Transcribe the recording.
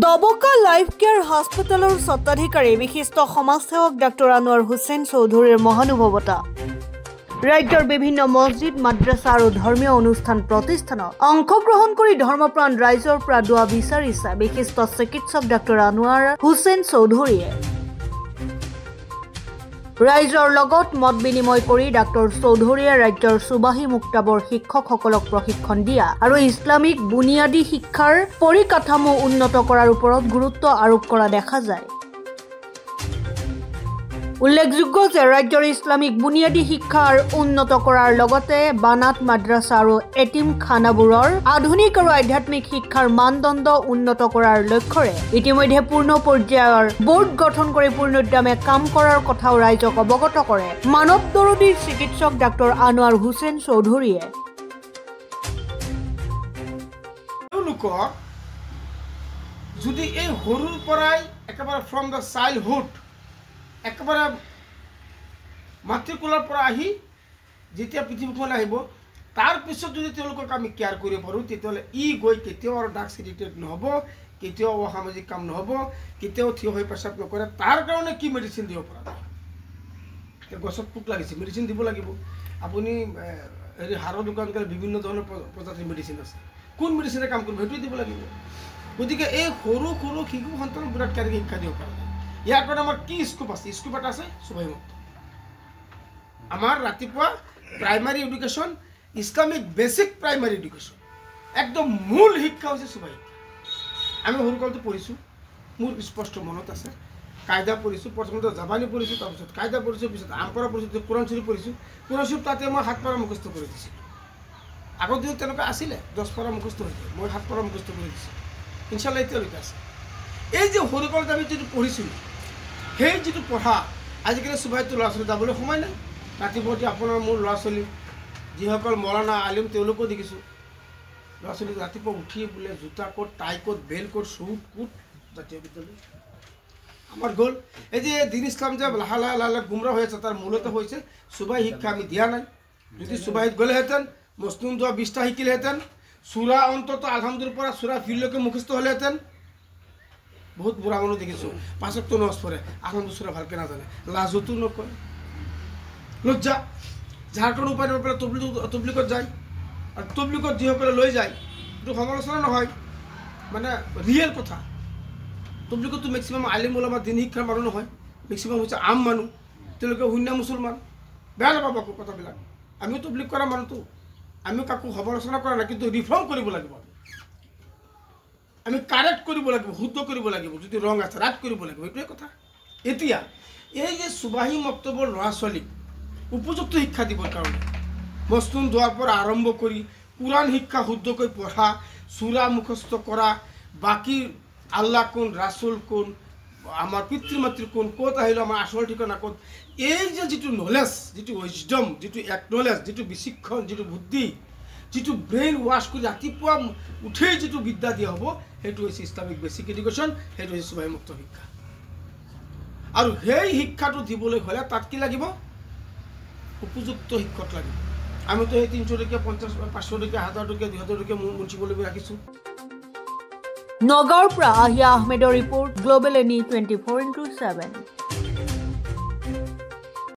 দবকা life care হাসপাতালৰ স্বত্বাধিকাৰী বিশিষ্ট সমাজসেৱক ডাক্তৰ আনোৱাৰ হুছেইন চৌধুৰীৰ মহানুভৱতা ৰাজ্যৰ বিভিন্ন মছজিদ মাদ্ৰাছা আৰু ধৰ্মীয় অনুষ্ঠান প্ৰতিষ্ঠানত অংশগ্ৰহণ কৰি ধৰ্মপ্ৰাণ ৰাইজৰ পৰা দোৱা বিচাৰিছে বিশিষ্ট চিকিৎসক ডাক্তৰ আনোৱাৰ হুছেইন চৌধুৰীয়ে ৰাইজৰ লগত মত বিনিময় কৰি ডাক্তৰ চৌধুৰীয়ে ৰাজ্যৰ সুবাহী মুক্তাবৰ শিক্ষকসকলক প্ৰশিক্ষণ দিয়া আৰু ইছলামিক বুনিয়াদী শিক্ষাৰ পৰিকাঠামো উন্নত কৰাৰ ওপৰত গুৰুত্ব আৰোপ কৰা দেখা যায়। উল্লেখযোগ্য যে ৰাজ্যৰ ইছলামিক বুনিয়াদী শিক্ষাৰ উন্নত কৰাৰ লগতে বানাত মাদ্ৰাছা আৰু এটিমখানাবোৰৰ আধুনিক আৰু আধ্যাত্মিক শিক্ষাৰ মানদণ্ড উন্নত কৰাৰ লক্ষ্যৰে ইতিমধ্যে পূৰ্ণ পৰ্যায়ৰ বোৰ্ড গঠন কৰি পূৰ্ণোদ্যমে কাম কৰাৰ কথাও ৰাইজক অৱগত কৰে মানৱ দৰদী চিকিৎসক ডাক্তৰ আনোৱাৰ হুছেইন চৌধুৰীয়ে। যদি এই সৰুৰ পৰাই একেবাৰে ফ্ৰম দ্য চাইল্ডহুড একেবাৰে মাতৃকুলাৰ পৰা আহি যেতিয়া পৃথিৱীখন আহিব তাৰ পিছত যদি তেওঁলোকক আমি কেয়াৰ কৰিব পাৰোঁ তেতিয়াহ'লে ই গৈ কেতিয়াও আৰু ড্ৰাগছ এডিক্টেড নহ'ব, কেতিয়াও অসামাজিক কাম নহ'ব, কেতিয়াও থিয় হৈ পেচাব নকৰে। তাৰ কাৰণে কি মেডিচিন দিব পৰা যায়? গছত পোক লাগিছে মেডিচিন দিব লাগিব। আপুনি হেৰি হাড়ৰ দোকান গ'লে বিভিন্ন ধৰণৰ প্ৰজাতিৰ মেডিচিন আছে, কোন মেডিচিনে কাম কৰিব সেইটোৱে দিব লাগিব। গতিকে এই সৰু সৰু শিশু সন্তানক বিৰাট কেনেকৈ শিক্ষা দিব পৰা যায়। ইয়াৰ কাৰণে আমাৰ কি স্কোপ আছে? স্কোপ এটা আছে সুবাহী মুক্ত। আমাৰ ৰাতিপুৱা primary education, Islamic basic primary education, একদম মূল শিক্ষা হৈছে সুবাহী। আমি সৰুকালটো পঢ়িছোঁ, মোৰ স্পষ্ট মনত আছে। কায়দা পঢ়িছোঁ, প্ৰথমতে জাবানী পঢ়িছোঁ, তাৰপিছত কায়দা পঢ়িছোঁ, পিছত আমপাৰা পঢ়িছোঁ, কোৰাণ শ্বৰীফ পঢ়িছোঁ। কোৰাণ শ্বৰীফ তাতে মই 7 পাৰা মুখস্থ কৰি দিছিলোঁ। আগৰ দিনত তেনেকুৱা আছিলে, 10 পাৰা মুখস্থ হৈছিল, মই 7 পাৰা মুখস্থ কৰি দিছিলোঁ। ইনশাল্লাহ এতিয়ালৈকে আছে। এই যে সৰুকালত আমি যিটো পঢ়িছিলোঁ সেই যিটো পঢ়া আজিকালি সুবাহীটো ল'ৰা ছোৱালী যাবলৈ সময় নাই। ৰাতিপুৱা আপোনাৰ মোৰ ল'ৰা ছোৱালী যিসকল মৌলানা আলিম তেওঁলোকো দেখিছোঁ, ল'ৰা ছোৱালী ৰাতিপুৱা উঠি বোলে জোতা কোট, টাই কোট, বেল কোট, শ্বুট কোট, জাতীয় বিদ্যালয় আমাৰ গ'ল। এই যে দিন ইছলাম যে লাহে লাহে লাহে গুমৰাহ হৈ আছে, তাৰ মূলতে হৈছে সুবাহী শিক্ষা আমি দিয়া নাই। যদি সুবাহীত গ'লেহেঁতেন মছনুন দোৱা 20টা শিকিলেহেঁতেন, চূড়া অন্তত আলহামদুৰ পৰা চূড়া ফিৰলৈকে মুখস্থ হ'লেহেঁতেন। বহুত বুঢ়া মানুহ দেখিছোঁ 5 ওয়াক্ত নামাজ পঢ়ে, আলহামদুৰ চূড়া ভালকৈ নাজানে, লাজতো নকয়, লজ্জা। যাৰ কাৰণে উপায় নাপাই পেলাই তবলিগত যায়, আৰু তবলিগত যিসকলে লৈ যায় এইটো সমালোচনা নহয়, মানে ৰিয়েল কথা। তবলিগতটো মেক্সিমাম আলিম ওলামা দিন শিক্ষাৰ মানুহ নহয়, মেক্সিমাম হৈছে আম মানুহ, তেওঁলোকে শূন্য মুছলমান। বেয়া নাপাব আকৌ কথাবিলাক, আমিও তবলিগ কৰা মানুহটো, আমিও কাকো সমালোচনা কৰা নাই, কিন্তু ৰিফৰ্ম কৰিব লাগিব, আমি কাৰেক্ট কৰিব লাগিব, শুদ্ধ কৰিব লাগিব, যদি ৰং আছে ৰাইট কৰিব লাগিব, এইটোৱে কথা। এতিয়া এই যে সুবাহী মক্তবৰ ল'ৰা ছোৱালীক উপযুক্ত শিক্ষা দিবৰ কাৰণে মছনুন দোৱাৰ পৰা আৰম্ভ কৰি কোৰাণ শিক্ষা শুদ্ধকৈ পঢ়া, চূড়া মুখস্থ কৰা, বাকী আল্লাহ কোন, ৰাছুল কোন, আমাৰ পিতৃ মাতৃ কোন, ক'ত আহিলোঁ, আমাৰ আচল ঠিকনা ক'ত, এই যে যিটো নলেজ, যিটো উইজডম, যিটো একনলেজ, যিটো বিচক্ষণ, যিটো বুদ্ধি, যিটো ব্ৰেইন ৱাছ কৰি ৰাতিপুৱা উঠেই যিটো বিদ্যা দিয়া হ'ব, সেইটো হৈছে ইছলামিক বেছিক এডুকেশ্যন, সেইটো হৈছে সুবাহী মুক্ত শিক্ষা। আৰু সেই শিক্ষাটো দিবলৈ হ'লে তাত কি লাগিব? উপযুক্ত শিক্ষক লাগিব। আমিতো সেই 300 টকীয়া, 50, 500 টকীয়া, 1000 টকীয়া, 2000 টকীয়া মুন্সিপাললৈ ৰাখিছোঁ। নগাঁৱৰ পৰা আহিয়া আহমেদৰ ৰিপৰ্ট, গ্লোবেল এনি 24/7।